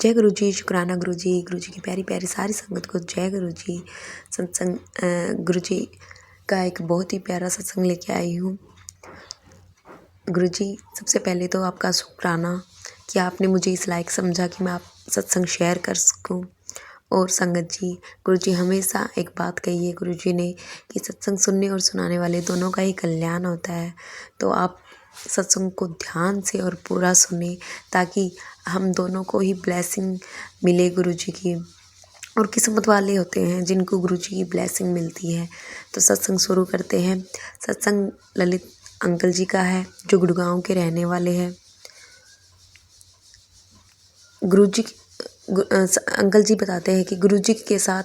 जय गुरु जी, शुक्राना गुरु जी की प्यारी प्यारी सारी संगत को जय गुरु जी। सत्संग गुरु जी का एक बहुत ही प्यारा सत्संग लेके आई हूँ। गुरु जी, सबसे पहले तो आपका शुक्राना कि आपने मुझे इस लायक समझा कि मैं आप सत्संग शेयर कर सकूँ। और संगत जी, गुरु जी हमेशा एक बात कही है गुरु जी ने कि सत्संग सुनने और सुनाने वाले दोनों का ही कल्याण होता है। तो आप सत्संग को ध्यान से और पूरा सुने ताकि हम दोनों को ही ब्लेसिंग मिले गुरु जी की। और किस्मत वाले होते हैं जिनको गुरु जी की ब्लेसिंग मिलती है। तो सत्संग शुरू करते हैं। सत्संग ललित अंकल जी का है जो गुड़गांव के रहने वाले हैं। गुरु जी अंकल जी बताते हैं कि गुरु जी के साथ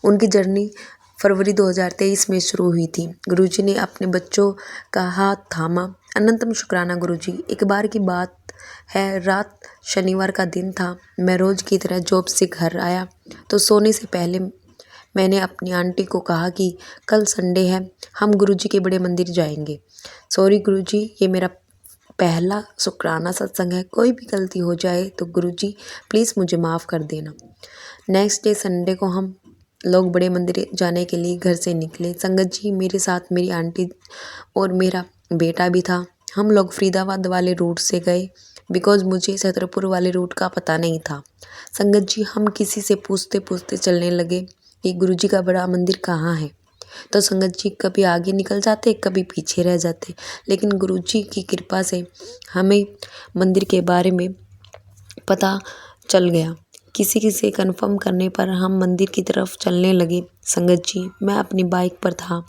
उनकी जर्नी फरवरी 2023 में शुरू हुई थी। गुरु जी ने अपने बच्चों का हाथ थामा। अनंतम शुक्राना गुरु जी। एक बार की बात है, रात शनिवार का दिन था। मैं रोज़ की तरह जॉब से घर आया तो सोने से पहले मैंने अपनी आंटी को कहा कि कल संडे है, हम गुरु जी के बड़े मंदिर जाएंगे। सॉरी गुरु जी, ये मेरा पहला शुक्राना सत्संग है। कोई भी गलती हो जाए तो गुरु जी प्लीज़ मुझे माफ़ कर देना। नेक्स्ट डे संडे को हम लोग बड़े मंदिर जाने के लिए घर से निकले। संगत जी, मेरे साथ मेरी आंटी और मेरा बेटा भी था। हम लोग फरीदाबाद वाले रूट से गए बिकॉज़ मुझे छतरपुर वाले रूट का पता नहीं था। संगत जी, हम किसी से पूछते पूछते चलने लगे कि गुरु जी का बड़ा मंदिर कहाँ है। तो संगत जी कभी आगे निकल जाते, कभी पीछे रह जाते, लेकिन गुरु जी की कृपा से हमें मंदिर के बारे में पता चल गया। किसी से कंफर्म करने पर हम मंदिर की तरफ चलने लगे। संगत जी, मैं अपनी बाइक पर था।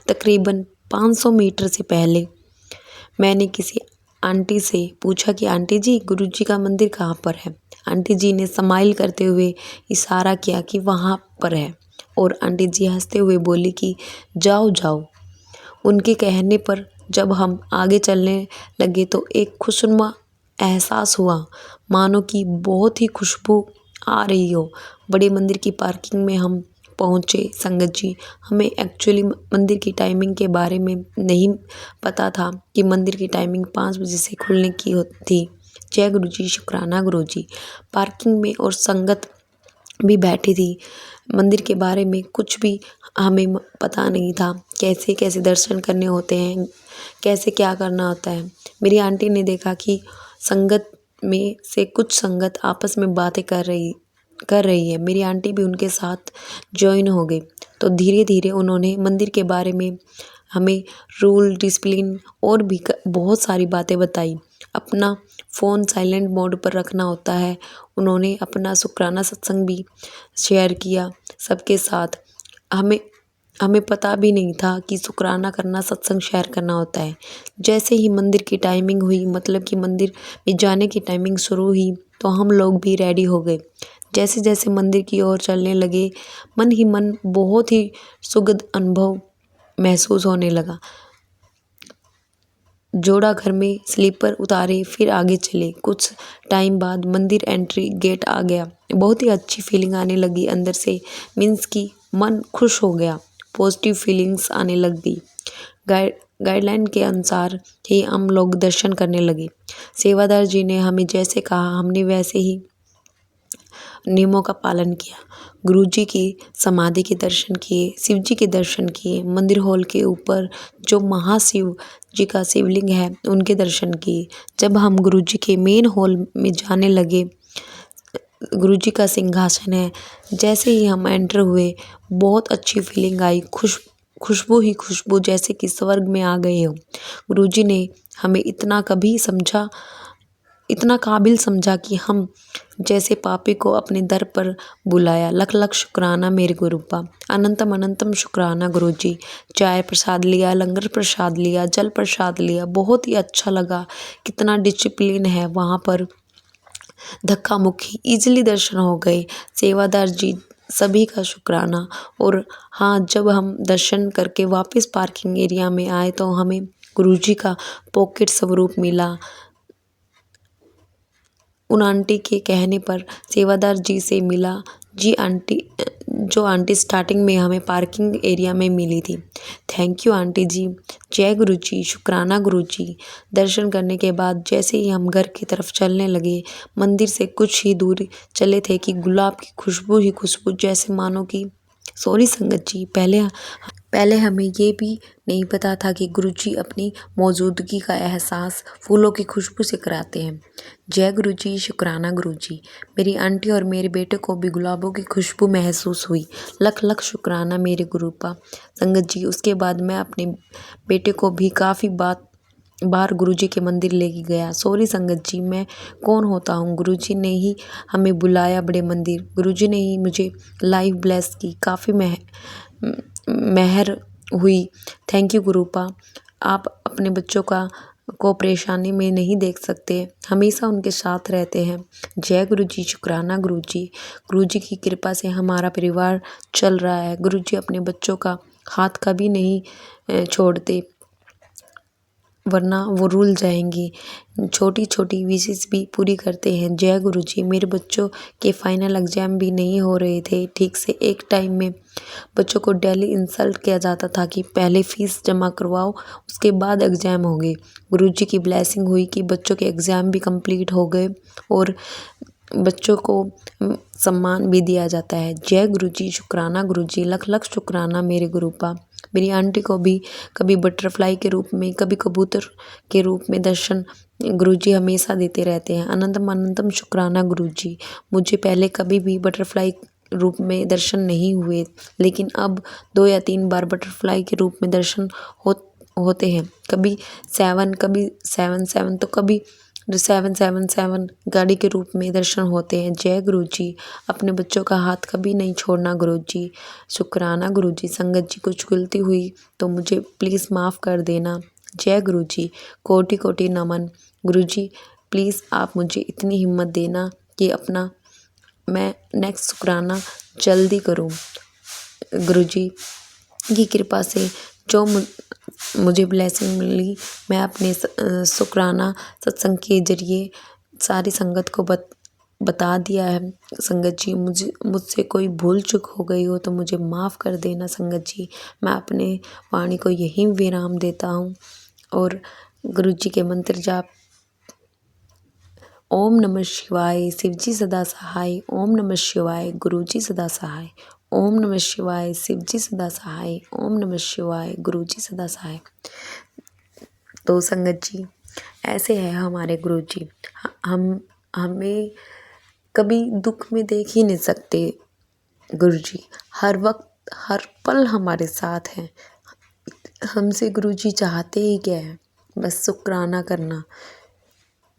तकरीबन 500 मीटर से पहले मैंने किसी आंटी से पूछा कि आंटी जी, गुरु जी का मंदिर कहाँ पर है। आंटी जी ने स्माइल करते हुए इशारा किया कि वहाँ पर है और आंटी जी हंसते हुए बोली कि जाओ जाओ। उनके कहने पर जब हम आगे चलने लगे तो एक खुशनुमा एहसास हुआ, मानो कि बहुत ही खुशबू आ रही हो। बड़े मंदिर की पार्किंग में हम पहुँचे। संगत जी, हमें एक्चुअली मंदिर की टाइमिंग के बारे में नहीं पता था कि मंदिर की टाइमिंग 5 बजे से खुलने की थी। जय गुरु जी, शुक्राना गुरु जी। पार्किंग में और संगत भी बैठी थी। मंदिर के बारे में कुछ भी हमें पता नहीं था, कैसे कैसे दर्शन करने होते हैं, कैसे क्या करना होता है। मेरी आंटी ने देखा कि संगत में से कुछ संगत आपस में बातें कर रही है। मेरी आंटी भी उनके साथ ज्वाइन हो गई। तो धीरे धीरे उन्होंने मंदिर के बारे में हमें रूल, डिसिप्लिन और भी बहुत सारी बातें बताई। अपना फ़ोन साइलेंट मोड पर रखना होता है। उन्होंने अपना शुक्राना सत्संग भी शेयर किया सबके साथ। हमें पता भी नहीं था कि शुक्राना करना, सत्संग शेयर करना होता है। जैसे ही मंदिर की टाइमिंग हुई, मतलब कि मंदिर में जाने की टाइमिंग शुरू हुई, तो हम लोग भी रेडी हो गए। जैसे जैसे मंदिर की ओर चलने लगे, मन ही मन बहुत ही सुखद अनुभव महसूस होने लगा। जोड़ा घर में स्लीपर उतारे, फिर आगे चले। कुछ टाइम बाद मंदिर एंट्री गेट आ गया। बहुत ही अच्छी फीलिंग आने लगी अंदर से, मीन्स कि मन खुश हो गया, पॉजिटिव फीलिंग्स आने लग गई। गाइडलाइन के अनुसार ही हम लोग दर्शन करने लगे। सेवादार जी ने हमें जैसे कहा, हमने वैसे ही नियमों का पालन किया। गुरु जी की समाधि के दर्शन किए, शिव जी के दर्शन किए। मंदिर हॉल के ऊपर जो महाशिव जी का शिवलिंग है उनके दर्शन किए। जब हम गुरु जी के मेन हॉल में जाने लगे, गुरु जी का सिंहासन है, जैसे ही हम एंटर हुए बहुत अच्छी फीलिंग आई। खुशबू ही खुशबू, जैसे कि स्वर्ग में आ गए हो। गुरु जी ने हमें इतना काबिल समझा कि हम जैसे पापी को अपने दर पर बुलाया। लख लख शुक्राना मेरे गुरुपा। अनंतम अनंतम शुक्राना गुरु जी। चाय प्रसाद लिया, लंगर प्रसाद लिया, जल प्रसाद लिया। बहुत ही अच्छा लगा। कितना डिसिप्लिन है वहाँ पर। धक्का मुक्की ईजिली दर्शन हो गए। सेवादार जी सभी का शुक्राना। और हाँ, जब हम दर्शन करके वापस पार्किंग एरिया में आए तो हमें गुरु जी का पॉकेट स्वरूप मिला। उन आंटी के कहने पर सेवादार जी से मिला। जी आंटी जो आंटी स्टार्टिंग में हमें पार्किंग एरिया में मिली थी। थैंक यू आंटी जी। जय गुरु जी, शुक्राना गुरु जी। दर्शन करने के बाद जैसे ही हम घर की तरफ चलने लगे, मंदिर से कुछ ही दूर चले थे कि गुलाब की खुशबू ही खुशबू, जैसे मानो कि सॉरी संगत जी, पहले हमें ये भी नहीं पता था कि गुरुजी अपनी मौजूदगी का एहसास फूलों की खुशबू से कराते हैं। जय गुरुजी, शुक्राना गुरुजी। मेरी आंटी और मेरे बेटे को भी गुलाबों की खुशबू महसूस हुई। लख लख शुक्राना मेरे गुरुपा। संगत जी, उसके बाद मैं अपने बेटे को भी काफ़ी बार गुरुजी के मंदिर लेके गया। सॉरी संगत जी, मैं कौन होता हूँ, गुरुजी ने ही हमें बुलाया बड़े मंदिर, गुरुजी ने ही मुझे लाइफ ब्लेस की, काफ़ी मेहर हुई। Thank you गुरुपा। आप अपने बच्चों को परेशानी में नहीं देख सकते, हमेशा उनके साथ रहते हैं। जय गुरुजी, शुक्राना गुरुजी। गुरुजी की कृपा से हमारा परिवार चल रहा है। गुरुजी अपने बच्चों का हाथ कभी नहीं छोड़ते, वरना वो रुल जाएंगी। छोटी छोटी विशेष भी पूरी करते हैं। जय गुरुजी। मेरे बच्चों के फाइनल एग्जाम भी नहीं हो रहे थे ठीक से। एक टाइम में बच्चों को डेली इंसल्ट किया जाता था कि पहले फीस जमा करवाओ, उसके बाद एग्ज़ाम होंगे। गुरुजी की ब्लेसिंग हुई कि बच्चों के एग्ज़ाम भी कंप्लीट हो गए और बच्चों को सम्मान भी दिया जाता है। जय गुरुजी, शुक्राना गुरुजी। लख लख शुक्राना मेरे गुरुपा। मेरी आंटी को भी कभी बटरफ्लाई के रूप में, कभी कबूतर के रूप में दर्शन गुरुजी हमेशा देते रहते हैं। अनंतम अनंतम शुक्राना गुरुजी। मुझे पहले कभी भी बटरफ्लाई रूप में दर्शन नहीं हुए, लेकिन अब 2 या 3 बार बटरफ्लाई के रूप में दर्शन होते हैं। कभी 7, कभी 7 तो कभी 777 गाड़ी के रूप में दर्शन होते हैं। जय गुरुजी। अपने बच्चों का हाथ कभी नहीं छोड़ना गुरुजी। शुक्राना गुरुजी। संगत जी, कुछ गलती हुई तो मुझे प्लीज़ माफ़ कर देना। जय गुरुजी। कोटि कोटि नमन गुरुजी। प्लीज़ आप मुझे इतनी हिम्मत देना कि अपना मैं नेक्स्ट शुक्राना जल्दी करूं। गुरुजी की कृपा से जो मुझे ब्लेसिंग मिली, मैं अपने शुक्राना सत्संग के जरिए सारी संगत को बता दिया है। संगत जी, मुझसे कोई भूल चूक हो गई हो तो मुझे माफ़ कर देना संगत जी। मैं अपने वाणी को यहीं विराम देता हूँ और गुरुजी के मंत्र जाप। ओम नमः शिवाय, शिवजी सदा सहाय। ओम नमः शिवाय, गुरुजी सदा सहाय। ओम नमः शिवाय, शिवजी सदा सहाय। ओम नमः शिवाय, गुरुजी सदा सहाय। तो संगत जी, ऐसे है हमारे गुरुजी। हम हमें कभी दुख में देख ही नहीं सकते। गुरुजी हर वक्त हर पल हमारे साथ हैं। हमसे गुरुजी चाहते ही क्या है, बस शुक्राना करना।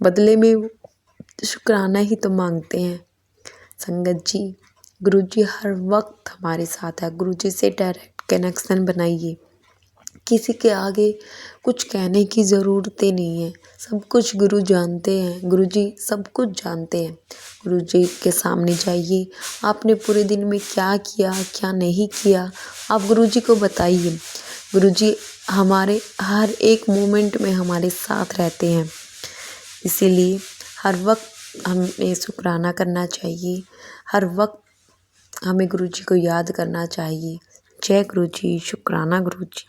बदले में शुक्राना ही तो मांगते हैं। संगत जी, गुरुजी हर वक्त हमारे साथ है। गुरुजी से डायरेक्ट कनेक्शन बनाइए। किसी के आगे कुछ कहने की ज़रूरत ही नहीं है, सब कुछ गुरु जानते हैं। गुरुजी सब कुछ जानते हैं। गुरुजी के सामने जाइए, आपने पूरे दिन में क्या किया क्या नहीं किया, आप गुरुजी को बताइए। गुरुजी हमारे हर एक मोमेंट में हमारे साथ रहते हैं, इसीलिए हर वक्त हमें शुक्राना करना चाहिए। हर वक्त हमें गुरुजी को याद करना चाहिए। जय गुरुजी, शुक्राना गुरुजी।